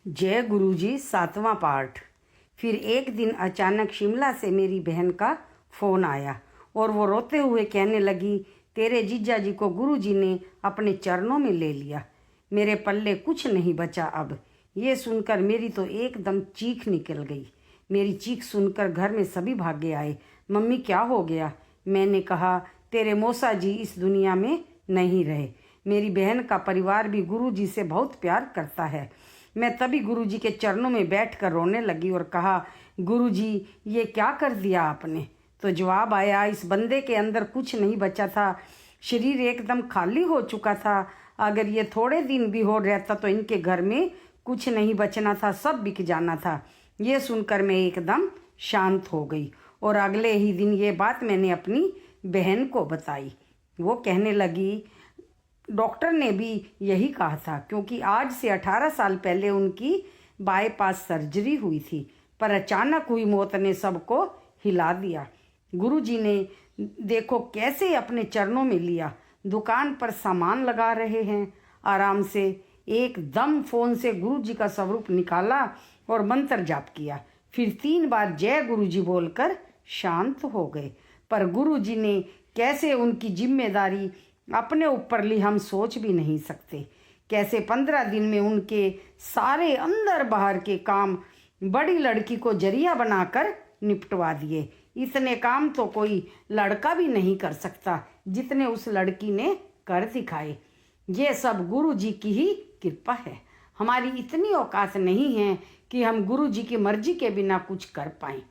जय गुरुजी 7वां पार्ट। फिर एक दिन अचानक शिमला से मेरी बहन का फ़ोन आया और वो रोते हुए कहने लगी, तेरे जीजा जी को गुरुजी ने अपने चरणों में ले लिया। मेरे पल्ले कुछ नहीं बचा अब। ये सुनकर मेरी तो एकदम चीख निकल गई। मेरी चीख सुनकर घर में सभी भागे आए। मम्मी क्या हो गया? मैंने कहा, तेरे मौसा जी इस दुनिया में नहीं रहे। मेरी बहन का परिवार भी गुरुजी से बहुत प्यार करता है। मैं तभी गुरुजी के चरणों में बैठकर रोने लगी और कहा, गुरुजी ये क्या कर दिया आपने? तो जवाब आया, इस बंदे के अंदर कुछ नहीं बचा था, शरीर एकदम खाली हो चुका था। अगर ये थोड़े दिन भी हो रहता तो इनके घर में कुछ नहीं बचना था, सब बिक जाना था। ये सुनकर मैं एकदम शांत हो गई और अगले ही दिन ये बात मैंने अपनी बहन को बताई। वो कहने लगी, डॉक्टर ने भी यही कहा था, क्योंकि आज से 18 साल पहले उनकी बाईपास सर्जरी हुई थी, पर अचानक हुई मौत ने सबको हिला दिया। गुरुजी ने देखो कैसे अपने चरणों में लिया। दुकान पर सामान लगा रहे हैं आराम से। एकदम फोन से गुरुजी का स्वरूप निकाला और मंत्र जाप किया। फिर 3 बार जय गुरुजी बोलकर शांत हो गए। पर गुरुजी ने कैसे उनकी जिम्मेदारी अपने ऊपर ली, हम सोच भी नहीं सकते। कैसे 15 दिन में उनके सारे अंदर बाहर के काम बड़ी लड़की को जरिया बनाकर निपटवा दिए। इतने काम तो कोई लड़का भी नहीं कर सकता जितने उस लड़की ने कर दिखाए। ये सब गुरुजी की ही कृपा है। हमारी इतनी औकात नहीं है कि हम गुरुजी की मर्जी के बिना कुछ कर पाएं।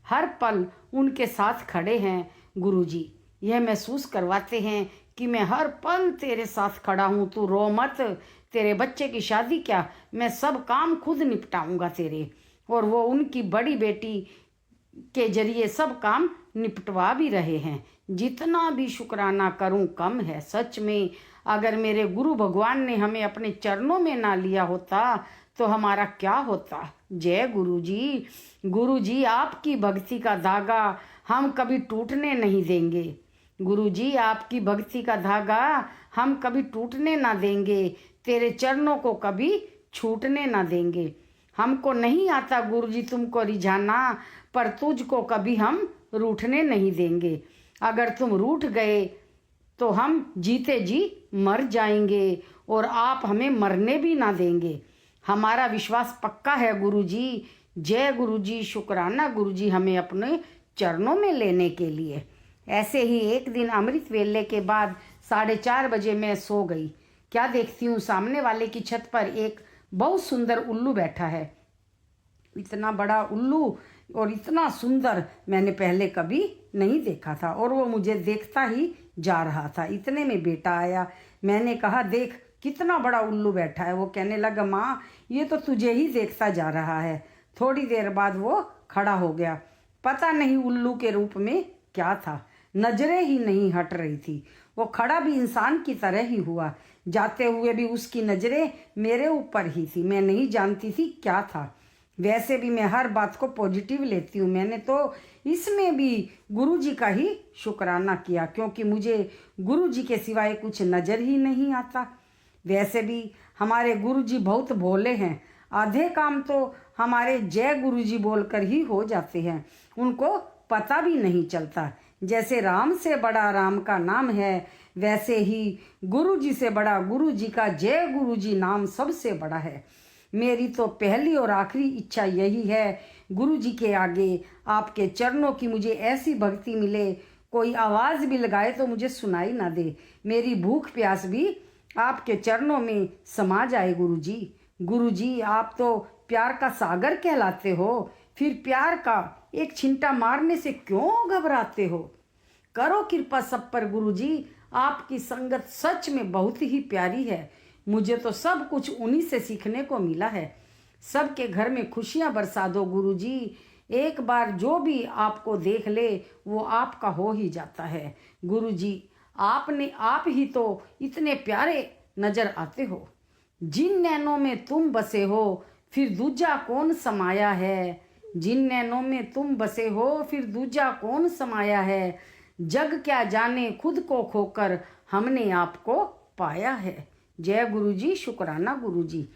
हर पल उनके साथ खड़े हैं गुरुजी। यह महसूस करवाते हैं कि मैं हर पल तेरे साथ खड़ा हूँ, तू रो मत। तेरे बच्चे की शादी क्या, मैं सब काम खुद निपटाऊंगा तेरे। और वो उनकी बड़ी बेटी के जरिए सब काम निपटवा भी रहे हैं। जितना भी शुक्राना करूं कम है। सच में अगर मेरे गुरु भगवान ने हमें अपने चरणों में ना लिया होता तो हमारा क्या होता। जय गुरुजी। गुरुजी आपकी भक्ति का धागा हम कभी टूटने नहीं देंगे। गुरुजी आपकी भक्ति का धागा हम कभी टूटने ना देंगे। तेरे चरणों को कभी छूटने ना देंगे। हमको नहीं आता गुरुजी तुमको रिझाना, पर तुझको कभी हम रूठने नहीं देंगे। अगर तुम रूठ गए तो हम जीते जी मर जाएंगे और आप हमें मरने भी ना देंगे। हमारा विश्वास पक्का है गुरुजी। जय गुरुजी। शुक्राना गुरुजी हमें अपने चरणों में लेने के लिए। ऐसे ही एक दिन अमृत वेले के बाद 4:30 बजे मैं सो गई। क्या देखती हूँ, सामने वाले की छत पर एक बहुत सुंदर उल्लू बैठा है। इतना बड़ा उल्लू और इतना सुंदर मैंने पहले कभी नहीं देखा था और वो मुझे देखता ही जा रहा था। इतने में बेटा आया। मैंने कहा, देख कितना बड़ा उल्लू बैठा है। वो कहने लगा, माँ ये तो तुझे ही देखता जा रहा है। थोड़ी देर बाद वो खड़ा हो गया। पता नहीं उल्लू के रूप में क्या था, नजरें ही नहीं हट रही थी। वो खड़ा भी इंसान की तरह ही हुआ। जाते हुए भी उसकी नजरें मेरे ऊपर ही थी। मैं नहीं जानती थी क्या था। वैसे भी मैं हर बात को पॉजिटिव लेती हूँ। मैंने तो इसमें भी गुरुजी का ही शुक्राना किया, क्योंकि मुझे गुरुजी के सिवाय कुछ नजर ही नहीं आता। वैसे भी हमारे गुरुजी बहुत भोले हैं। आधे काम तो हमारे जय गुरुजी बोलकर ही हो जाते हैं। उनको पता भी नहीं चलता। जैसे राम से बड़ा राम का नाम है, वैसे ही गुरुजी से बड़ा गुरुजी का जय गुरुजी नाम सबसे बड़ा है। मेरी तो पहली और आखिरी इच्छा यही है, गुरुजी के आगे आपके चरणों की मुझे ऐसी भक्ति मिले, कोई आवाज़ भी लगाए तो मुझे सुनाई ना दे। मेरी भूख प्यास भी आपके चरणों में समा जाए गुरुजी। गुरुजी आप तो प्यार का सागर कहलाते हो, फिर प्यार का एक छिंटा मारने से क्यों घबराते हो? करो कृपा सब पर गुरुजी। आपकी संगत सच में बहुत ही प्यारी है। मुझे तो सब कुछ उन्हीं से सीखने को मिला है। सबके घर में खुशियां बरसा दो गुरुजी। एक बार जो भी आपको देख ले वो आपका हो ही जाता है। गुरुजी आप ही तो इतने प्यारे नजर आते हो। जिन नैनों में तुम बसे हो फिर दूजा कौन समाया है। जिन नैनों में तुम बसे हो फिर दूजा कौन समाया है। जग क्या जाने खुद को खोकर हमने आपको पाया है। जय गुरुजी। शुक्राना गुरुजी।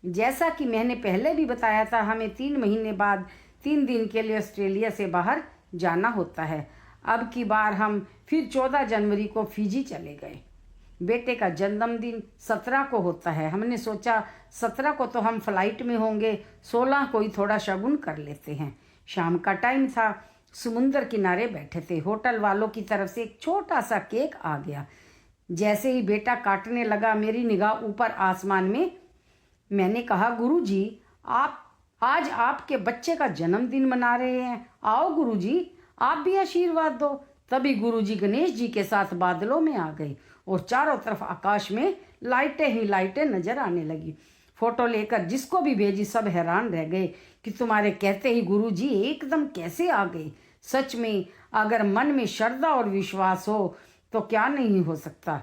जैसा कि मैंने पहले भी बताया था, हमें 3 महीने बाद 3 दिन के लिए ऑस्ट्रेलिया से बाहर जाना होता है। अब की बार हम फिर 14 जनवरी को फिजी चले गए। बेटे का जन्मदिन 17 को होता है। हमने सोचा 17 को तो हम फ्लाइट में होंगे, 16 को ही थोड़ा शगुन कर लेते हैं। शाम का टाइम था, समुंदर किनारे बैठे थे। होटल वालों की तरफ से एक छोटा सा केक आ गया। जैसे ही बेटा काटने लगा, मेरी निगाह ऊपर आसमान में। मैंने कहा, गुरुजी, आप आज आपके बच्चे का जन्मदिन मना रहे हैं। आओ गुरुजी, आप भी आशीर्वाद दो। तभी गुरुजी गणेश जी के साथ बादलों में आ गए और चारों तरफ आकाश में लाइटें ही लाइटें नजर आने लगी। फोटो लेकर जिसको भी भेजी सब हैरान रह गए कि तुम्हारे कहते ही गुरुजी एकदम कैसे आ गए। सच में अगर मन में श्रद्धा और विश्वास हो तो क्या नहीं हो सकता।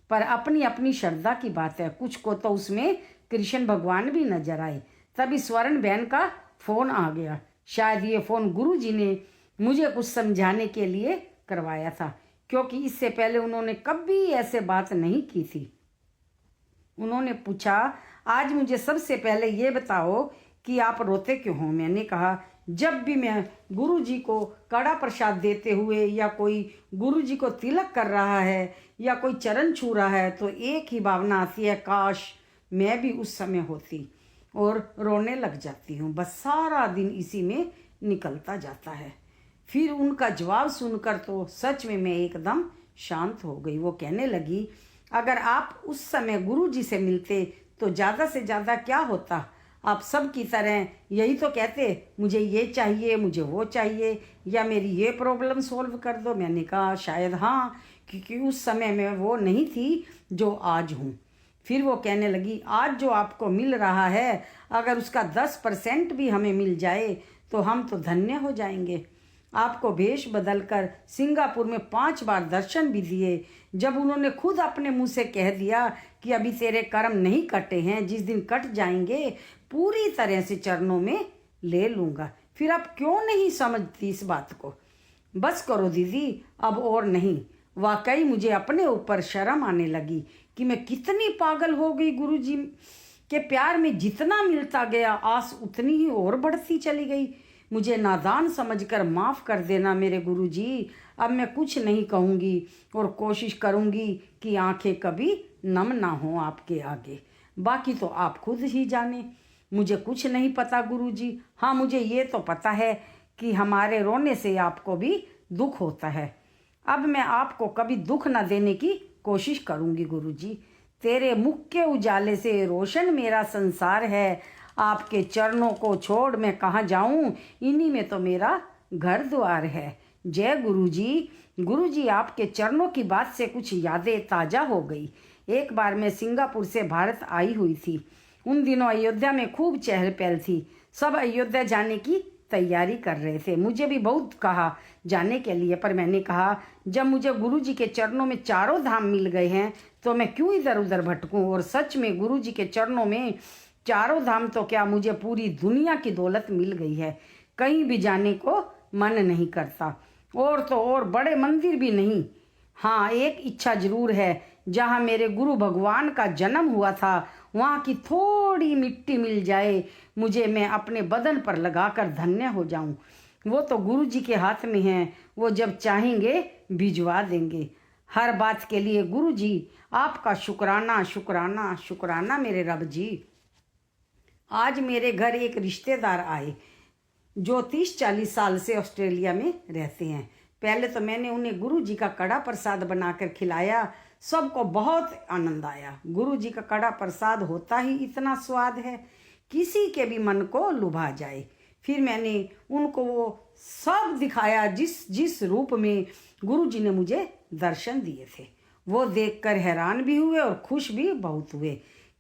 पर अपनी अपनी श्रद्धा की बात है। कुछ को तो उसमें कृष्ण भगवान भी नजर आए। तभी स्वर्ण बहन का फोन आ गया। शायद ये फोन गुरुजी ने मुझे कुछ समझाने के लिए करवाया था, क्योंकि इससे पहले उन्होंने कभी ऐसे बात नहीं की थी। उन्होंने पूछा, आज मुझे सबसे पहले ये बताओ कि आप रोते क्यों हो। मैंने कहा, जब भी मैं गुरुजी को कड़ा प्रसाद देते हुए या कोई गुरुजी को तिलक कर रहा है या कोई चरण छू रहा है तो एक ही भावना आती है, काश मैं भी उस समय होती, और रोने लग जाती हूँ। बस सारा दिन इसी में निकलता जाता है। फिर उनका जवाब सुनकर तो सच में मैं एकदम शांत हो गई। वो कहने लगी, अगर आप उस समय गुरुजी से मिलते तो ज़्यादा से ज़्यादा क्या होता। आप सब की तरह यही तो कहते, मुझे ये चाहिए, मुझे वो चाहिए, या मेरी ये प्रॉब्लम सॉल्व कर दो। मैंने कहा, शायद हाँ, क्योंकि उस समय मैं वो नहीं थी जो आज हूँ। फिर वो कहने लगी, आज जो आपको मिल रहा है, अगर उसका 10% भी हमें मिल जाए तो हम तो धन्य हो जाएंगे। आपको भेष बदलकर सिंगापुर में 5 बार दर्शन भी दिए। जब उन्होंने खुद अपने मुंह से कह दिया कि अभी तेरे कर्म नहीं कटे हैं, जिस दिन कट जाएंगे पूरी तरह से चरणों में ले लूँगा। फिर आप क्यों नहीं समझती इस बात को। बस करो दीदी, अब और नहीं। वाकई मुझे अपने ऊपर शर्म आने लगी कि मैं कितनी पागल हो गई। गुरुजी के प्यार में जितना मिलता गया, आस उतनी ही और बढ़ती चली गई। मुझे नादान समझकर माफ़ कर देना मेरे गुरुजी। अब मैं कुछ नहीं कहूँगी और कोशिश करूँगी कि आंखें कभी नम ना हो आपके आगे। बाकी तो आप खुद ही जाने। मुझे कुछ नहीं पता गुरुजी। हाँ, मुझे ये तो पता है कि हमारे रोने से आपको भी दुख होता है। अब मैं आपको कभी दुख न देने की कोशिश करूँगी गुरुजी। तेरे मुख के उजाले से रोशन मेरा संसार है। आपके चरणों को छोड़ मैं कहाँ जाऊं, इन्हीं में तो मेरा घर द्वार है। जय गुरुजी। गुरुजी, आपके चरणों की बात से कुछ यादें ताज़ा हो गई। एक बार मैं सिंगापुर से भारत आई हुई थी। उन दिनों अयोध्या में खूब चहल पहल थी। सब अयोध्या जाने की तैयारी कर रहे थे। मुझे भी बहुत कहा जाने के लिए, पर मैंने कहा, जब मुझे गुरुजी के चरणों में चारों धाम मिल गए हैं तो मैं क्यों इधर उधर भटकूं। और सच में गुरुजी के चरणों में चारों धाम तो क्या, मुझे पूरी दुनिया की दौलत मिल गई है। कहीं भी जाने को मन नहीं करता, और तो और बड़े मंदिर भी नहीं। हाँ, एक इच्छा जरूर है, जहाँ मेरे गुरु भगवान का जन्म हुआ था वहाँ की थोड़ी मिट्टी मिल जाए मुझे, मैं अपने बदन पर लगाकर धन्य हो जाऊँ। वो तो गुरुजी के हाथ में है, वो जब चाहेंगे भिजवा देंगे। हर बात के लिए गुरुजी आपका शुक्राना शुक्राना शुक्राना मेरे रब जी। आज मेरे घर एक रिश्तेदार आए जो 30-40 साल से ऑस्ट्रेलिया में रहते हैं। पहले तो मैंने उन्हें गुरुजी का कड़ा प्रसाद बनाकर खिलाया। सबको बहुत आनंद आया। गुरुजी का कड़ा प्रसाद होता ही इतना स्वाद है, किसी के भी मन को लुभा जाए। फिर मैंने उनको वो सब दिखाया जिस जिस रूप में गुरुजी ने मुझे दर्शन दिए थे। वो देखकर हैरान भी हुए और खुश भी बहुत हुए।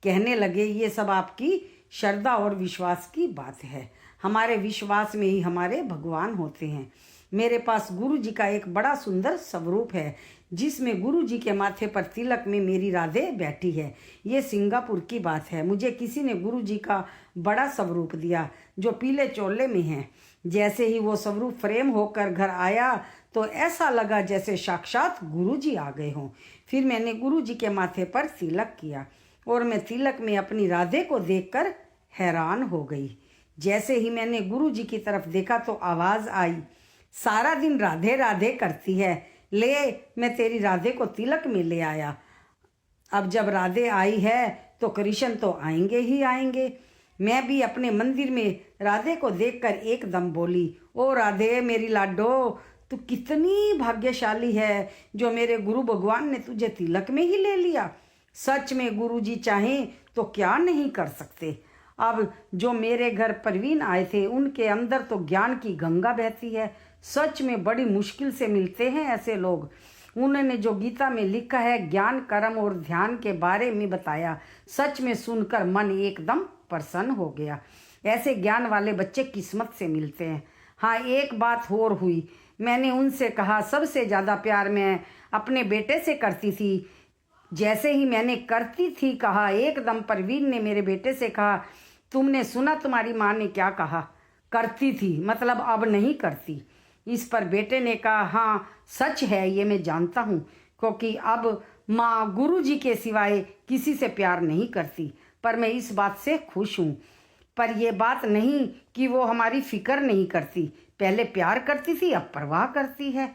कहने लगे, ये सब आपकी श्रद्धा और विश्वास की बात है। हमारे विश्वास में ही हमारे भगवान होते हैं। मेरे पास गुरुजी का एक बड़ा सुंदर स्वरूप है, जिसमें गुरुजी के माथे पर तिलक में मेरी राधे बैठी है। ये सिंगापुर की बात है। मुझे किसी ने गुरुजी का बड़ा स्वरूप दिया जो पीले चोले में है। जैसे ही वो स्वरूप फ्रेम होकर घर आया तो ऐसा लगा जैसे साक्षात गुरुजी आ गए हों। फिर मैंने गुरुजी के माथे पर तिलक किया और मैं तिलक में अपनी राधे को देखकर हैरान हो गई। जैसे ही मैंने गुरुजी की तरफ देखा तो आवाज़ आई, सारा दिन राधे राधे करती है, ले मैं तेरी राधे को तिलक में ले आया। अब जब राधे आई है तो कृष्ण तो आएंगे ही आएंगे। मैं भी अपने मंदिर में राधे को देखकर एकदम बोली, ओ राधे मेरी लाडो, तू कितनी भाग्यशाली है जो मेरे गुरु भगवान ने तुझे तिलक में ही ले लिया। सच में गुरुजी चाहें तो क्या नहीं कर सकते। अब जो मेरे घर परवीन आए थे उनके अंदर तो ज्ञान की गंगा बहती है। सच में बड़ी मुश्किल से मिलते हैं ऐसे लोग। उन्होंने जो गीता में लिखा है ज्ञान कर्म और ध्यान के बारे में बताया, सच में सुनकर मन एकदम प्रसन्न हो गया। ऐसे ज्ञान वाले बच्चे किस्मत से मिलते हैं। हाँ, एक बात और हुई। मैंने उनसे कहा सबसे ज़्यादा प्यार मैं अपने बेटे से करती थी। जैसे ही मैंने करती थी कहा, एकदम परवीन ने मेरे बेटे से कहा, तुमने सुना तुम्हारी माँ ने क्या कहा? करती थी मतलब अब नहीं करती। इस पर बेटे ने कहा, हाँ सच है, ये मैं जानता हूँ, क्योंकि अब माँ गुरुजी के सिवाय किसी से प्यार नहीं करती। पर मैं इस बात से खुश हूँ। पर यह बात नहीं कि वो हमारी फिक्र नहीं करती। पहले प्यार करती थी, अब परवाह करती है।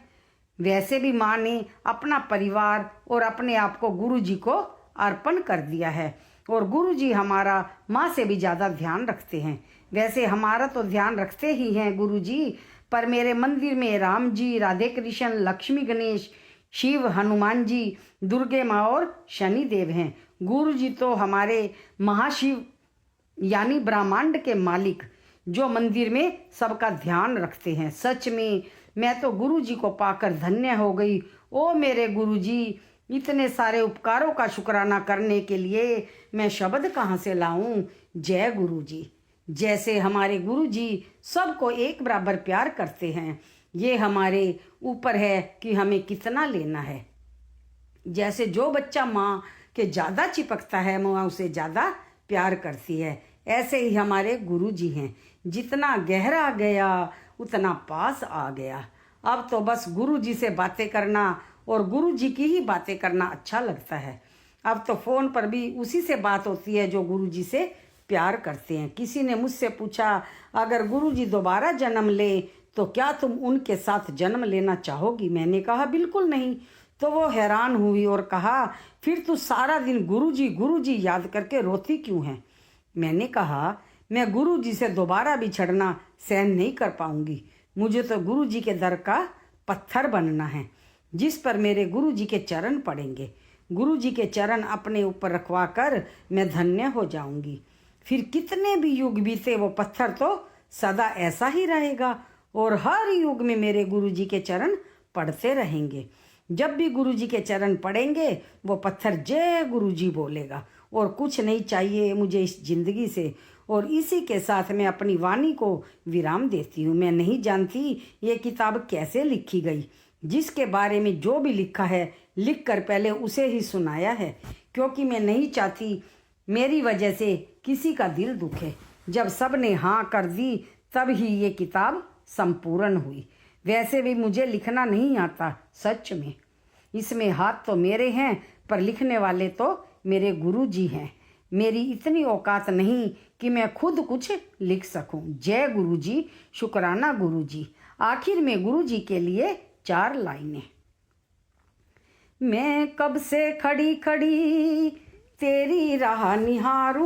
वैसे भी माँ ने अपना परिवार और अपने आप को गुरुजी को अर्पण कर दिया है और गुरुजी हमारा माँ से भी ज़्यादा ध्यान रखते हैं। वैसे हमारा तो ध्यान रखते ही हैं गुरुजी, पर मेरे मंदिर में राम जी, राधे कृष्ण, लक्ष्मी गणेश, शिव, हनुमान जी, दुर्गे माँ और शनि देव हैं। गुरुजी तो हमारे महाशिव यानी ब्रह्मांड के मालिक, जो मंदिर में सबका ध्यान रखते हैं। सच में मैं तो गुरुजी को पाकर धन्य हो गई। ओ मेरे गुरुजी, इतने सारे उपकारों का शुक्राना करने के लिए मैं शब्द कहाँ से लाऊं। जय गुरुजी। जैसे हमारे गुरुजी सबको एक बराबर प्यार करते हैं, ये हमारे ऊपर है कि हमें कितना लेना है। जैसे जो बच्चा माँ के ज़्यादा चिपकता है, माँ उसे ज़्यादा प्यार करती है, ऐसे ही हमारे गुरुजी हैं। जितना गहरा गया उतना पास आ गया। अब तो बस गुरुजी से बातें करना और गुरुजी की ही बातें करना अच्छा लगता है। अब तो फ़ोन पर भी उसी से बात होती है जो गुरुजी से प्यार करते हैं। किसी ने मुझसे पूछा, अगर गुरुजी दोबारा जन्म ले तो क्या तुम उनके साथ जन्म लेना चाहोगी? मैंने कहा बिल्कुल नहीं। तो वो हैरान हुई और कहा, फिर तू सारा दिन गुरुजी गुरुजी याद करके रोती क्यों है? मैंने कहा, मैं गुरुजी से दोबारा बिछड़ना सहन नहीं कर पाऊंगी। मुझे तो गुरुजी के दर का पत्थर बनना है, जिस पर मेरे गुरुजी के चरण पड़ेंगे। गुरुजी के चरण अपने ऊपर रखवा कर मैं धन्य हो जाऊंगी। फिर कितने भी युग बीते, वो पत्थर तो सदा ऐसा ही रहेगा और हर युग में मेरे गुरुजी के चरण पड़ते रहेंगे। जब भी गुरुजी के चरण पड़ेंगे वो पत्थर जय गुरुजी बोलेगा और कुछ नहीं चाहिए मुझे इस जिंदगी से। और इसी के साथ मैं अपनी वाणी को विराम देती हूँ। मैं नहीं जानती ये किताब कैसे लिखी गई। जिसके बारे में जो भी लिखा है लिख कर पहले उसे ही सुनाया है, क्योंकि मैं नहीं चाहती मेरी वजह से किसी का दिल दुखे। जब सब ने हाँ कर दी तब ही ये किताब संपूर्ण हुई। वैसे भी मुझे लिखना नहीं आता, सच में। इसमें हाथ तो मेरे हैं पर लिखने वाले तो मेरे गुरुजी हैं। मेरी इतनी औकात नहीं कि मैं खुद कुछ लिख सकूं। जय गुरुजी, शुक्राना गुरुजी। आखिर में गुरुजी के लिए 4 लाइनें। मैं कब से खड़ी खड़ी तेरी राह निहारूं,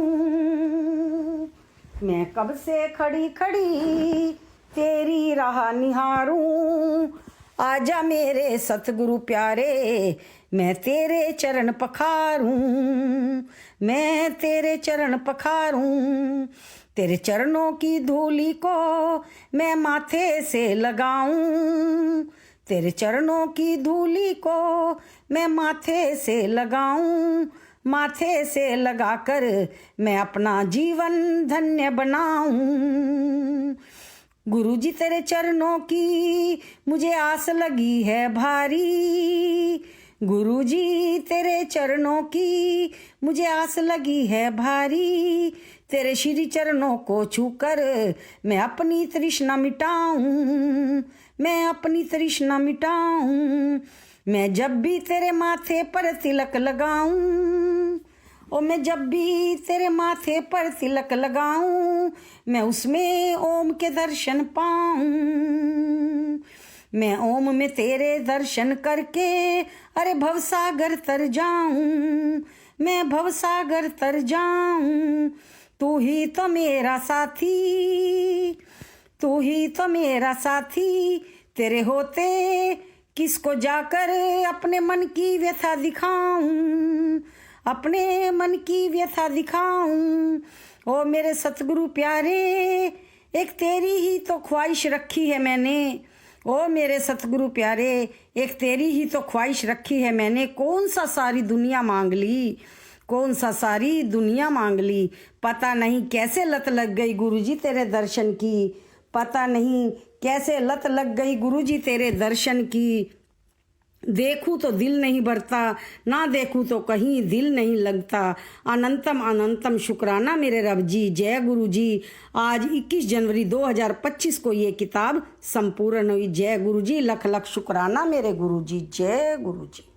मैं कब से खड़ी खड़ी तेरी राह निहारूं। आजा मेरे सतगुरु प्यारे, मैं तेरे चरण पखारूं, मैं तेरे चरण पखारूं। तेरे चरणों की धूली को मैं माथे से लगाऊं, तेरे चरणों की धूली को मैं माथे से लगाऊं। माथे से लगाकर मैं अपना जीवन धन्य बनाऊं। गुरुजी तेरे चरणों की मुझे आस लगी है भारी, गुरुजी तेरे चरणों की मुझे आस लगी है भारी। तेरे श्री चरणों को छूकर मैं अपनी तृष्णा मिटाऊं, मैं अपनी तृष्णा मिटाऊं। मैं जब भी तेरे माथे पर तिलक लगाऊं, ओ मैं जब भी तेरे माथे पर तिलक लगाऊं, मैं उसमें ओम के दर्शन पाऊं। मैं ओम में तेरे दर्शन करके अरे भवसागर तर जाऊं, मैं भवसागर तर जाऊं। तू ही तो मेरा साथी, तू ही तो मेरा साथी, तेरे होते किसको जाकर अपने मन की व्यथा दिखाऊं, अपने मन की व्यथा दिखाऊं। ओ मेरे सतगुरु प्यारे, एक तेरी ही तो ख्वाहिश रखी है मैंने। ओ मेरे सतगुरु प्यारे, एक तेरी ही तो ख्वाहिश रखी है मैंने। कौन सा सारी दुनिया मांग ली, कौन सा सारी दुनिया मांग ली। पता नहीं कैसे लत लग गई गुरुजी तेरे दर्शन की, पता नहीं कैसे लत लग गई गुरुजी तेरे दर्शन की। देखूं तो दिल नहीं भरता, ना देखूं तो कहीं दिल नहीं लगता। अनंतम अनंतम शुक्राना मेरे रब जी। जय गुरु जी। आज 21 जनवरी 2025 को ये किताब संपूर्ण हुई। जय गुरु जी, लख लख शुक्राना मेरे गुरु जी। जय गुरु जी।